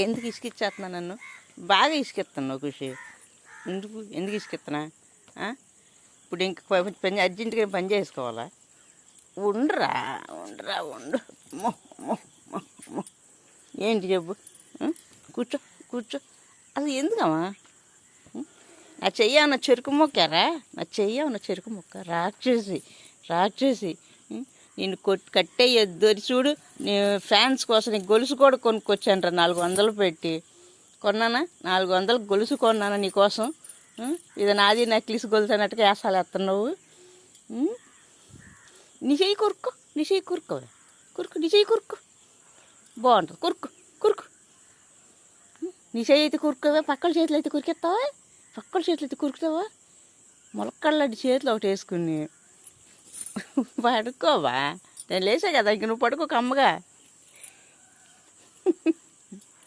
ఎందుకు ఇసుకిచ్చేస్తున్నా నన్ను? బాగా ఇసుకెత్తున్నావు ఖుషి. ఎందుకు ఇసుకెత్తనా? ఇప్పుడు ఇంక పని అర్జెంటుగా పని చేసుకోవాలా? ఉండరా ఉండరా ఉండు. అమ్మో అమ్మో అమ్మో అమ్మో. ఏంటి చెప్పు? కూర్చో కూర్చో. అసలు ఎందుకమ్మా? నా చెయ్య ఉన్న చెరుకు మొక్కారా? నా చెయ్య ఉన్న చెరుకు మొక్క రాక్షసి రాక్షసి. నేను కట్టేయద్దు చూడు. నేను ఫ్యాన్స్ కోసం నీకు గొలుసు కూడా కొనుక్కొచ్చాను 400 పెట్టి కొన్నానా? 400 గొలుసు కొన్నానా నీకోసం? ఇది నాది నెక్లెస్ గొలుసు అన్నట్టుగా వేసాలు ఎత్తున్నావు. నీ చెయ్యి కొరుక్కో, నీ చెయ్యి కొరుక్కో, నీ చెయ్యి కొరుక్కో, బాగుంటుంది. కొరుకు నీ చెయ్యి అయితే కొరుక్కోవా? పక్కల చేతులు అయితే కొరికెత్తావా? పక్కల చేతులు అయితే కొరుకుతావా? మొలక్కళ్ళంటి చేతులు ఒకటి వేసుకుని పడుకోవా? నేను లేచా కదా, ఇంక నువ్వు పడుకో కమ్మగా.